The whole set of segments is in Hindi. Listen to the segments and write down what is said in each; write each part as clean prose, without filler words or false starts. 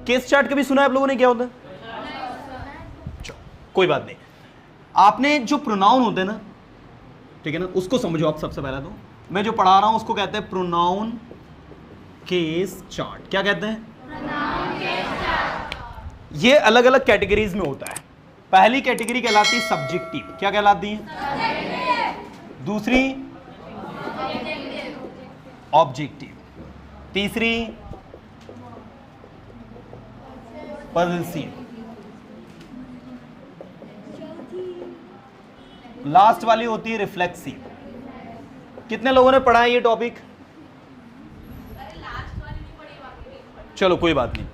केस चार्ट कभी सुना है आप लोगों ने, क्या होता है? कोई बात नहीं, आपने जो प्रोनाउन होते हैं ना, ठीक है ना, उसको समझो आप। सबसे पहले तो मैं जो पढ़ा रहा हूं उसको कहते हैं प्रोनाउन केस चार्ट। क्या कहते हैं? Pronoun case chart. ये अलग अलग कैटेगरीज में होता है। पहली कैटेगरी कहलाती है सब्जेक्टिव। क्या कहलाती है? दूसरी ऑब्जेक्टिव, तीसरी पॉजेसिव, लास्ट वाली होती है रिफ्लेक्सिव। कितने लोगों ने पढ़ा है ये टॉपिक? चलो कोई बात नहीं,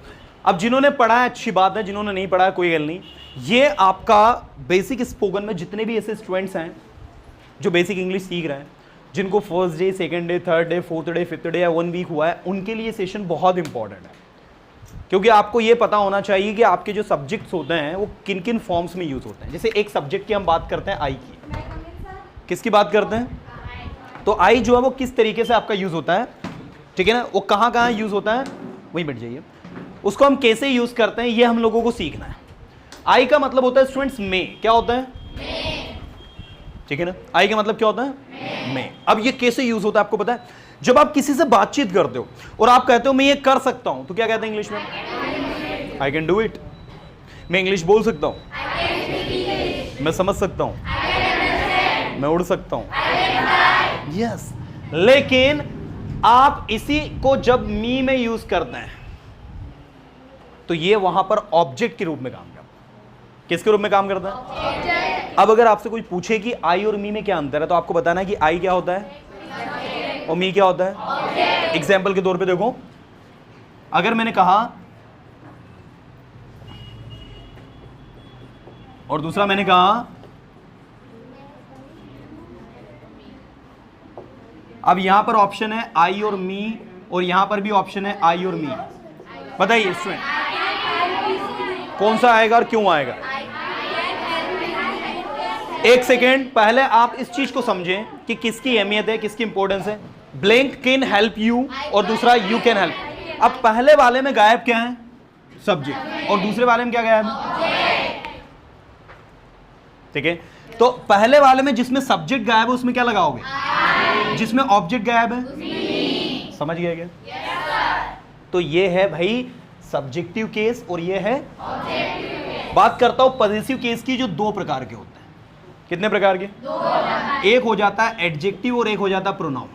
अब जिन्होंने पढ़ा है अच्छी बात है, जिन्होंने नहीं पढ़ा है कोई गल नहीं। ये आपका बेसिक स्पोकन में जितने भी ऐसे स्टूडेंट्स हैं जो बेसिक इंग्लिश सीख रहे हैं, जिनको first day, second day, third day, fourth day, fifth day या 1 वीक हुआ है, उनके लिए सेशन बहुत इंपॉर्टेंट है। क्योंकि आपको ये पता होना चाहिए कि आपके जो सब्जेक्ट्स होते हैं वो किन किन फॉर्म्स में यूज होते हैं। जैसे एक सब्जेक्ट की हम बात करते हैं आई की, किसकी बात करते हैं? तो आई जो है वो किस तरीके से आपका यूज होता है, ठीक है ना, वो कहाँ कहाँ यूज होता है, वहीं बैठ जाइए, उसको हम कैसे यूज करते हैं ये हम लोगों को सीखना है। आई का मतलब होता है स्टूडेंट्स में। क्या होता है? ठीक है ना, आई का मतलब क्या होता है? में। अब ये कैसे यूज होता है आपको पता है? जब आप किसी से बातचीत करते हो और आप कहते हो मैं ये कर सकता हूं, तो क्या कहते हैं इंग्लिश में? I can do it. मैं इंग्लिश बोल सकता हूं, मैं समझ सकता हूं, मैं उड़ सकता हूं, यस। लेकिन आप इसी को जब मी में यूज करते हैं तो ये वहां पर ऑब्जेक्ट के रूप में काम करता है। किसके रूप में काम करता है? अब अगर आपसे कोई पूछे कि आई और मी में क्या अंतर है, तो आपको बताना है कि आई क्या होता है और मी क्या होता है। एग्जाम्पल के तौर पे देखो, अगर मैंने कहा और दूसरा मैंने कहा, अब यहां पर ऑप्शन है आई और मी और यहां पर भी ऑप्शन है आई और मी। बताइए स्टूडेंट कौन सा आएगा और क्यों आएगा? एक सेकेंड, पहले आप इस चीज को समझें कि किसकी अहमियत है, किसकी इंपॉर्टेंस है। ब्लैंक कैन हेल्प यू और दूसरा यू कैन हेल्प। अब पहले वाले में गायब क्या है? सब्जेक्ट, और दूसरे वाले में क्या गायब है? ठीक है, तो पहले वाले में जिसमें सब्जेक्ट गायब है उसमें क्या लगाओगे? जिसमें ऑब्जेक्ट गायब है, समझ गया क्या? तो ये है भाई सब्जेक्टिव केस और ये है ऑब्जेक्टिव केस। बात करता हूं पॉजेसिव केस की, जो 2 प्रकार के होते हैं। कितने प्रकार के? 2 प्रकार। एक हो जाता है एडजेक्टिव और एक हो जाता है प्रोनाउन।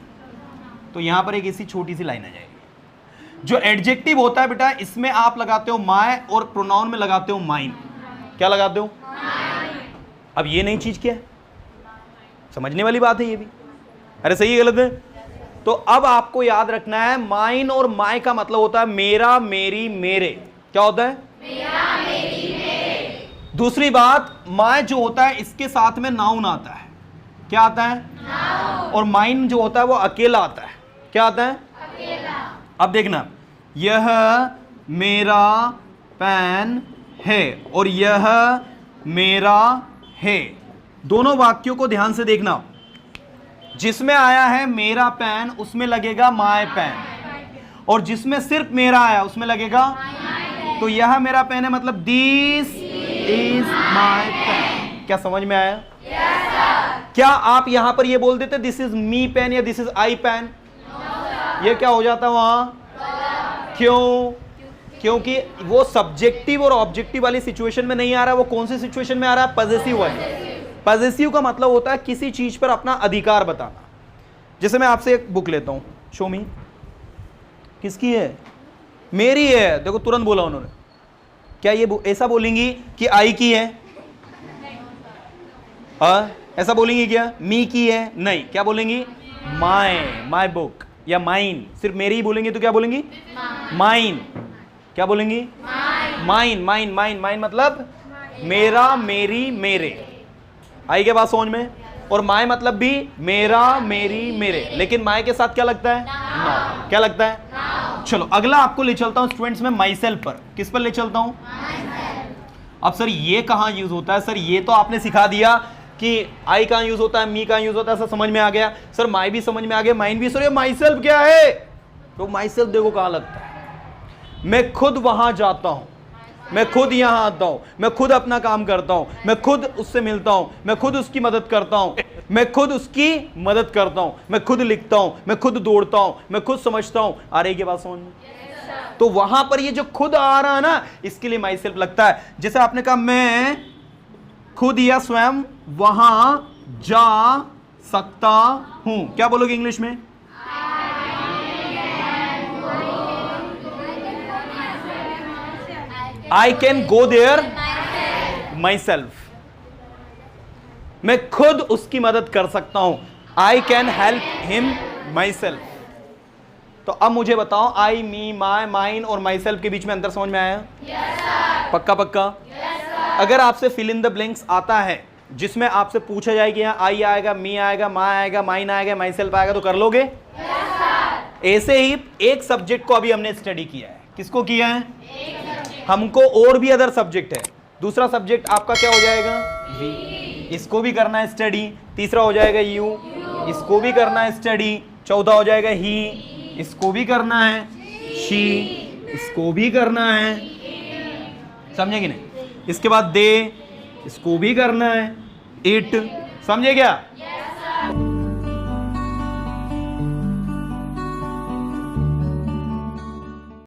तो यहां पर एक ऐसी छोटी सी लाइन आ जाएगी। जो एडजेक्टिव होता है बेटा, इसमें आप लगाते हो माय और प्रोनाउन में लगाते हो माइन। क्या लगाते हो? अब ये नई चीज क्या है? समझने वाली बात है ये भी। अरे सही है गलत है? तो अब आपको याद रखना है, माइन और माय का मतलब होता है मेरा, मेरी, मेरे। क्या होता है? मेरा, मेरी, मेरे। दूसरी बात, माय जो होता है इसके साथ में नाउन आता है। क्या आता है? नाउन। और माइन जो होता है वो अकेला आता है। क्या आता है? अकेला। अब देखना, यह मेरा पेन है और यह मेरा है। दोनों वाक्यों को ध्यान से देखना। जिसमें आया है मेरा पेन उसमें लगेगा माय पेन, और जिसमें सिर्फ मेरा आया उसमें लगेगा। तो यह मेरा पेन है मतलब दिस इज माय पेन। क्या समझ में आया? yes, sir. क्या आप यहां पर ये बोल देते दिस इज मी पेन या दिस इज आई पेन? ये क्या हो जाता वहां? क्यों? क्योंकि वो सब्जेक्टिव और ऑब्जेक्टिव वाली सिचुएशन में नहीं आ रहा। वो कौन सी सिचुएशन में आ रहा है? पॉजेसिव वाली। पॉजेसिव का मतलब होता है किसी चीज पर अपना अधिकार बताना। जैसे मैं आपसे एक बुक लेता हूं, शो मी। किसकी है? मेरी है। देखो तुरंत बोला उन्होंने। क्या ये ऐसा बोलेंगी कि आई की है? ऐसा बोलेंगी क्या? मी की है? नहीं। क्या बोलेंगी? माय बुक या माइन। सिर्फ मेरी ही बोलेंगी तो क्या बोलेंगी? माइन। क्या बोलेंगी? माइन। माइन माइन माइन मतलब मेरा, मेरी, मेरे। आई के बाद समझ में? और माय मतलब भी मेरा, मेरी, मेरे। लेकिन माय के साथ क्या लगता है? नाउन। क्या लगता है? नाउन। चलो अगला आपको ले चलता हूं स्टूडेंट्स में माई सेल्फ पर। किस पर ले चलता हूं? अब सर ये कहां यूज होता है? सर ये तो आपने सिखा दिया कि आई कहां यूज होता है, मी कहां यूज होता है, सर समझ में आ गया। सर माई भी समझ में आ गया, माइन भी। सर ये माई सेल्फ क्या है? तो माई सेल्फ देखो कहां लगता है। मैं खुद वहां जाता हूं, मैं खुद यहां आता हूं, मैं खुद अपना काम करता हूं, मैं खुद उससे मिलता हूं, मैं खुद उसकी मदद करता हूं, मैं खुद उसकी मदद करता हूं, मैं खुद लिखता हूं, मैं खुद दौड़ता हूं, मैं खुद समझता हूं। आ रही है बात समझ में? तो वहां पर ये जो खुद आ रहा है ना, इसके लिए माई सेल्फ लगता है। जैसे आपने कहा मैं खुद या स्वयं वहां जा सकता हूं, क्या बोलोगे इंग्लिश में? I can go there myself, मैं खुद उसकी मदद कर सकता हूं। I can help him myself. तो अब मुझे बताओ, आई, मी, माई, माइन और माई सेल्फ के बीच में अंतर समझ में आया? yes, पक्का पक्का? yes, अगर आपसे फिल इन द ब्लैंक्स आता है जिसमें आपसे पूछा जाए कि आई आएगा, मी आएगा, मा आएगा, माइन आएगा, माई सेल्फ आएगा, तो कर लोगे? yes, ऐसे ही एक सब्जेक्ट को अभी हमने स्टडी किया है। किसको किया है? हमको और भी अदर सब्जेक्ट है। दूसरा सब्जेक्ट आपका क्या हो जाएगा? वी। इसको भी करना है स्टडी। तीसरा हो जाएगा यू, इसको भी करना है स्टडी। चौथा हो जाएगा ही, इसको भी करना है। शी, इसको भी करना है। समझे कि नहीं? इसके बाद दे, इसको भी करना है। इट, समझे क्या?